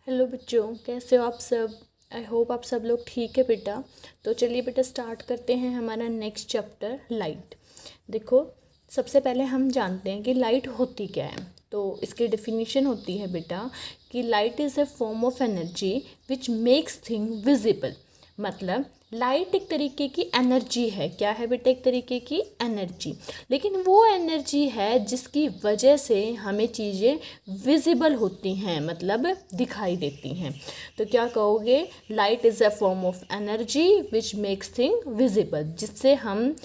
Hello बच्चों, कैसे हो आप सब। आई होप आप सब लोग ठीक है बेटा। तो चलिए बेटा स्टार्ट करते हैं हमारा नेक्स्ट चैप्टर लाइट। देखो, सबसे पहले हम जानते हैं कि लाइट होती क्या है। तो इसकी डेफिनेशन होती है बेटा कि light is a form of energy which makes thing visible. मतलब लाइट एक तरीके की एनर्जी है। क्या है बेटा? एक तरीके की एनर्जी, लेकिन वो एनर्जी है जिसकी वजह से हमें चीज़ें विजिबल होती हैं, मतलब दिखाई देती हैं। तो क्या कहोगे? Light is a form of energy which makes thing visible, जिससे हम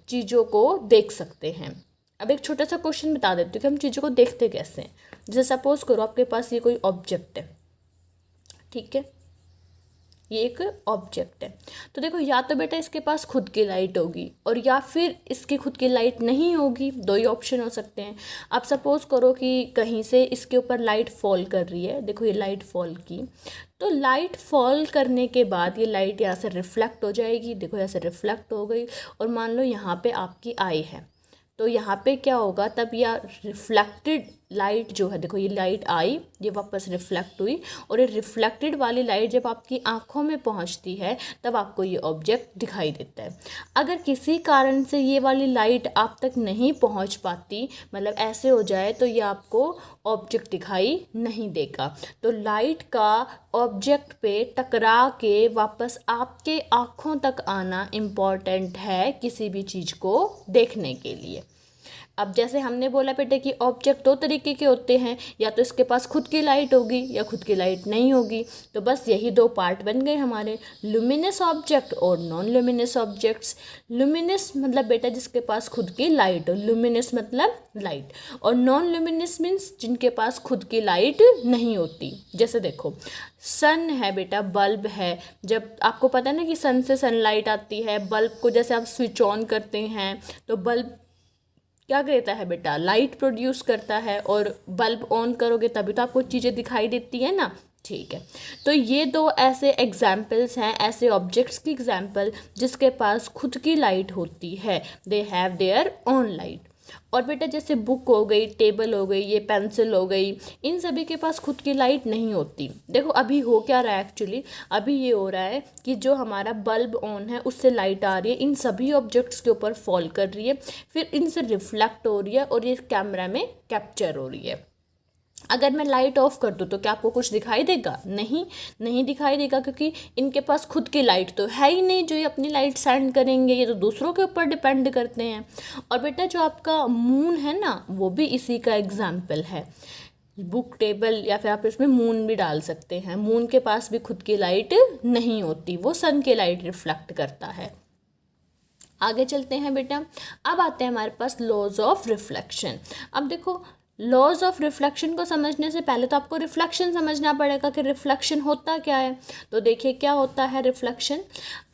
चीज़ों को देख सकते हैं। अब एक छोटा सा क्वेश्चन बता देती हूँ कि हम चीज़ों को देखते कैसे हैं। जैसे सपोज करो आपके पास ये कोई ऑब्जेक्ट है, ठीक है, ये एक ऑब्जेक्ट है। तो देखो, या तो बेटा इसके पास खुद की लाइट होगी और या फिर इसकी खुद की लाइट नहीं होगी। दो ही ऑप्शन हो सकते हैं। आप सपोज करो कि कहीं से इसके ऊपर लाइट फॉल कर रही है। देखो, ये लाइट फॉल की, तो लाइट फॉल करने के बाद ये लाइट यहाँ से रिफ्लेक्ट हो जाएगी। देखो, यहाँ से रिफ्लेक्ट हो गई और मान लो यहाँ पे आपकी आई है, तो यहाँ पे क्या होगा? तब यह रिफ्लेक्टेड लाइट जो है, देखो ये लाइट आई, ये वापस रिफ्लेक्ट हुई, और ये रिफ्लेक्टेड वाली लाइट जब आपकी आँखों में पहुँचती है तब आपको ये ऑब्जेक्ट दिखाई देता है। अगर किसी कारण से ये वाली लाइट आप तक नहीं पहुँच पाती, मतलब ऐसे हो जाए, तो ये आपको ऑब्जेक्ट दिखाई नहीं देगा। तो लाइट का ऑब्जेक्ट पे टकरा के वापस आपके आँखों तक आना इम्पॉर्टेंट है किसी भी चीज़ को देखने के लिए। अब जैसे हमने बोला बेटे कि ऑब्जेक्ट दो तरीके के होते हैं, या तो इसके पास खुद की लाइट होगी या खुद की लाइट नहीं होगी। तो बस यही दो पार्ट बन गए हमारे, लुमिनस ऑब्जेक्ट और नॉन लुमिनस ऑब्जेक्ट्स। लुमिनस मतलब बेटा जिसके पास खुद की लाइट हो, लुमिनस मतलब लाइट, और नॉन लुमिनस मीन्स जिनके पास खुद की लाइट नहीं होती। जैसे देखो, सन है बेटा, बल्ब है। जब आपको पता है ना कि सन से सनलाइट आती है, बल्ब को जैसे आप स्विच ऑन करते हैं तो बल्ब क्या करता है बेटा? लाइट प्रोड्यूस करता है, और बल्ब ऑन करोगे तभी तो आपको चीज़ें दिखाई देती है ना। ठीक है, तो ये दो ऐसे एग्जाम्पल्स हैं, ऐसे ऑब्जेक्ट्स की एग्जाम्पल जिसके पास खुद की लाइट होती है। They have their own light. और बेटा जैसे बुक हो गई, टेबल हो गई, ये पेंसिल हो गई, इन सभी के पास खुद की लाइट नहीं होती। देखो अभी हो क्या रहा है एक्चुअली, अभी ये हो रहा है कि जो हमारा बल्ब ऑन है उससे लाइट आ रही है, इन सभी ऑब्जेक्ट्स के ऊपर फॉल कर रही है, फिर इनसे रिफ्लेक्ट हो रही है और ये कैमरा में कैप्चर हो रही है। अगर मैं लाइट ऑफ कर दूँ तो क्या आपको कुछ दिखाई देगा? नहीं दिखाई देगा, क्योंकि इनके पास खुद की लाइट तो है ही नहीं जो ये अपनी लाइट सेंड करेंगे। ये तो दूसरों के ऊपर डिपेंड करते हैं। और बेटा जो आपका मून है ना, वो भी इसी का एग्जाम्पल है। बुक, टेबल, या फिर आप इसमें मून भी डाल सकते हैं। मून के पास भी खुद की लाइट नहीं होती, वो सन की लाइट रिफ्लेक्ट करता है। आगे चलते हैं बेटा। अब आते हैं हमारे पास लॉज ऑफ रिफ्लेक्शन। अब देखो, लॉज ऑफ रिफ्लेक्शन को समझने से पहले तो आपको रिफ्लेक्शन समझना पड़ेगा कि रिफ्लेक्शन होता क्या है। तो देखिए क्या होता है रिफ्लेक्शन।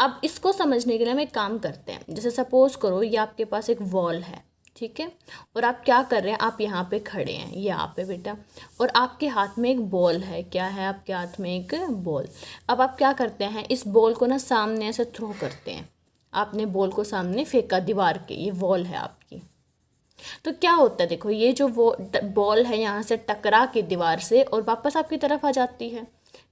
अब इसको समझने के लिए हम एक काम करते हैं। जैसे सपोज करो ये आपके पास एक वॉल है, ठीक है, और आप क्या कर रहे हैं? आप यहाँ पे खड़े हैं, यहाँ पे बेटा, और आपके हाथ में एक बॉल है। क्या है आपके हाथ में? एक बॉल। अब आप क्या करते हैं? इस बॉल को ना सामने से थ्रो करते हैं। आपने बॉल को सामने फेंका दीवार के, ये वॉल है आपकी। तो क्या होता है? देखो, ये जो वो बॉल है यहाँ से टकरा के दीवार से और वापस आपकी तरफ आ जाती है,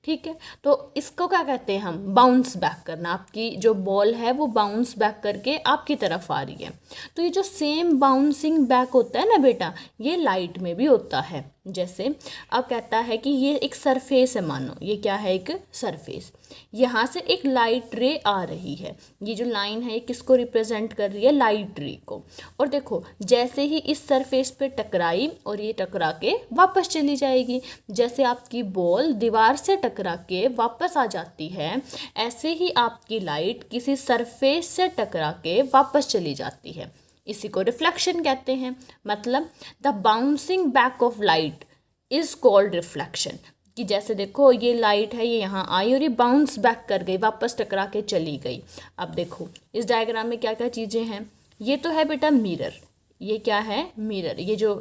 ठीक है। तो इसको क्या कहते हैं हम? बाउंस बैक करना। आपकी जो बॉल है वो बाउंस बैक करके आपकी तरफ आ रही है। तो ये जो सेम बाउंसिंग बैक होता है ना बेटा, ये लाइट में भी होता है। जैसे अब कहता है कि ये एक सरफेस है, मानो ये क्या है? एक सरफेस। यहाँ से एक लाइट रे आ रही है। ये जो लाइन है ये किसको रिप्रेजेंट कर रही है? लाइट रे को। और देखो, जैसे ही इस सरफेस पे टकराई और ये टकरा के वापस चली जाएगी। जैसे आपकी बॉल दीवार से टकरा के वापस आ जाती है, ऐसे ही आपकी लाइट किसी सरफेस से टकरा के वापस चली जाती है। इसी को रिफ्लेक्शन कहते हैं। मतलब the bouncing back of light is called reflection. कि जैसे देखो, ये लाइट है, ये यहाँ आई और ये बाउंस बैक कर गई, वापस टकरा के चली गई। अब देखो इस डायग्राम में क्या क्या चीज़ें हैं। ये तो है बेटा मिरर। ये क्या है? मिरर। ये जो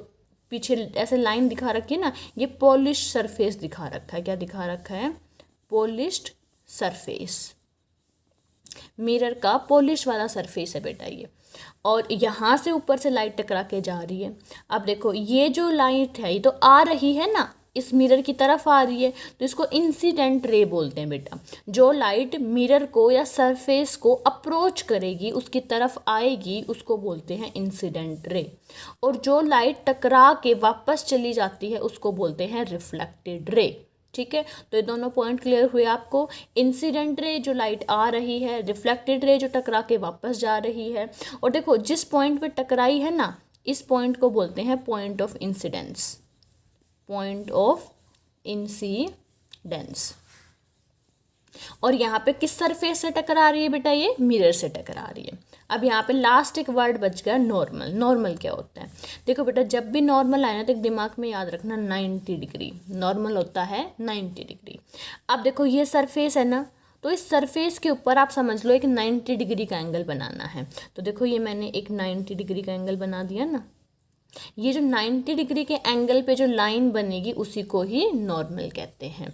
पीछे ऐसे लाइन दिखा रखी है ना, ये पॉलिश सरफेस दिखा रखा है। क्या दिखा रखा है? Polished surface. मिरर का पॉलिश वाला सरफेस है बेटा ये। और यहाँ से ऊपर से लाइट टकरा के जा रही है। अब देखो, ये जो लाइट है ये तो आ रही है ना, इस मिरर की तरफ आ रही है तो इसको इंसिडेंट रे बोलते हैं बेटा। जो लाइट मिरर को या सरफेस को अप्रोच करेगी, उसकी तरफ आएगी, उसको बोलते हैं इंसिडेंट रे। और जो लाइट टकरा के वापस चली जाती है उसको बोलते हैं रिफ्लेक्टेड रे। ठीक है, तो ये दोनों पॉइंट क्लियर हुए आपको। इंसिडेंट रे जो लाइट आ रही है, रिफ्लेक्टेड रे जो टकरा के वापस जा रही है। और देखो जिस पॉइंट पे टकराई है ना, इस पॉइंट को बोलते हैं point of incidence, point of incidence. और यहाँ पे किस सरफेस से टकरा रही है बेटा, ये मिरर से टकरा रही है। अब यहाँ पे लास्ट एक वर्ड बच गया नॉर्मल। नॉर्मल क्या होता है, देखो बेटा जब भी नॉर्मल आए ना तो एक दिमाग में याद रखना 90 डिग्री, नॉर्मल होता है 90 डिग्री। अब देखो ये सरफेस है ना, तो इस सरफेस के ऊपर आप समझ लो एक 90 डिग्री का एंगल बनाना है। तो देखो ये मैंने एक 90 डिग्री का एंगल बना दिया ना, ये जो 90 डिग्री के एंगल पे जो लाइन बनेगी उसी को ही नॉर्मल कहते हैं।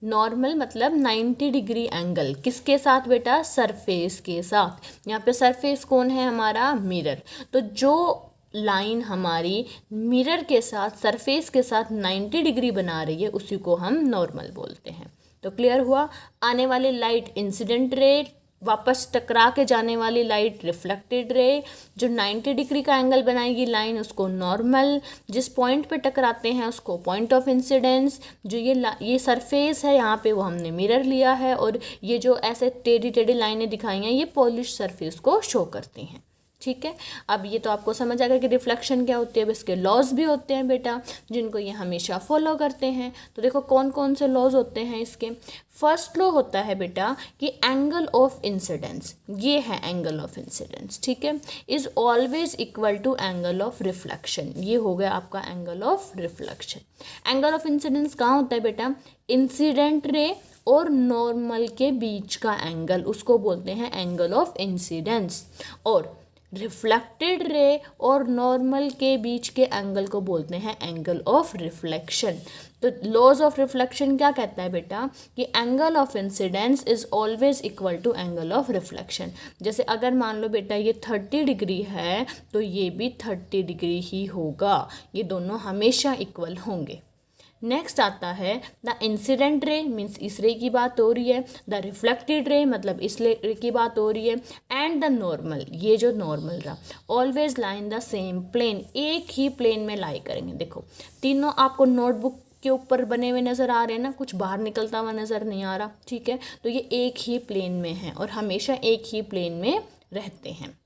नॉर्मल मतलब 90 डिग्री एंगल किसके साथ बेटा, सरफेस के साथ। यहाँ पे सरफेस कौन है, हमारा मिरर। तो जो लाइन हमारी मिरर के साथ, सरफेस के साथ 90 डिग्री बना रही है उसी को हम नॉर्मल बोलते हैं। तो क्लियर हुआ। आने वाली लाइट इंसिडेंट रे, वापस टकरा के जाने वाली लाइट रिफ्लेक्टेड रे। जो 90 डिग्री का एंगल बनाएगी लाइन उसको नॉर्मल, जिस पॉइंट पे टकराते हैं उसको पॉइंट ऑफ इंसिडेंस। जो ये सरफेस है यहाँ पे वो हमने मिरर लिया है, और ये जो ऐसे टेढ़ी टेढ़ी लाइनें दिखाई हैं ये पॉलिश सरफेस को शो करती हैं। ठीक है, अब ये तो आपको समझ आ गया कि रिफ्लेक्शन क्या होती है। अब इसके लॉज भी होते हैं बेटा जिनको ये हमेशा फॉलो करते हैं। तो देखो कौन कौन से लॉज होते हैं इसके। फर्स्ट लॉ होता है बेटा कि एंगल ऑफ इंसिडेंस, ये है एंगल ऑफ इंसिडेंस, ठीक है, is always equal to angle of reflection. ये हो गया आपका angle of reflection. Angle of incidence कहाँ होता है बेटा, इंसिडेंट रे और नॉर्मल के बीच का एंगल, उसको बोलते हैं एंगल ऑफ इंसिडेंस। और रिफ्लेक्टेड रे और नॉर्मल के बीच के एंगल को बोलते हैं एंगल ऑफ रिफ्लेक्शन। तो लॉज ऑफ रिफ्लेक्शन क्या कहता है बेटा कि angle of incidence is always equal to angle of reflection. जैसे अगर मान लो बेटा ये 30 डिग्री है तो ये भी 30 डिग्री ही होगा, ये दोनों हमेशा इक्वल होंगे। नेक्स्ट आता है द इंसिडेंट रे, मीन्स इस रे की बात हो रही है। द रिफ्लेक्टेड रे मतलब इस रे की बात हो रही है। एंड द नॉर्मल, ये जो नॉर्मल रहा, always lie in the same plane, एक ही प्लेन में लाई करेंगे। देखो तीनों आपको नोटबुक के ऊपर बने हुए नज़र आ रहे हैं ना, कुछ बाहर निकलता हुआ नज़र नहीं आ रहा, ठीक है। तो ये एक ही प्लेन में है और हमेशा एक ही प्लेन में रहते हैं।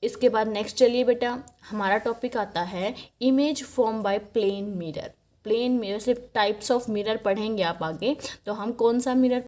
इसके बाद नेक्स्ट चलिए बेटा, हमारा टॉपिक आता है image form by plane mirror. Plane mirror से टाइप्स ऑफ मिरर पढ़ेंगे आप आगे, तो हम कौन सा मिरर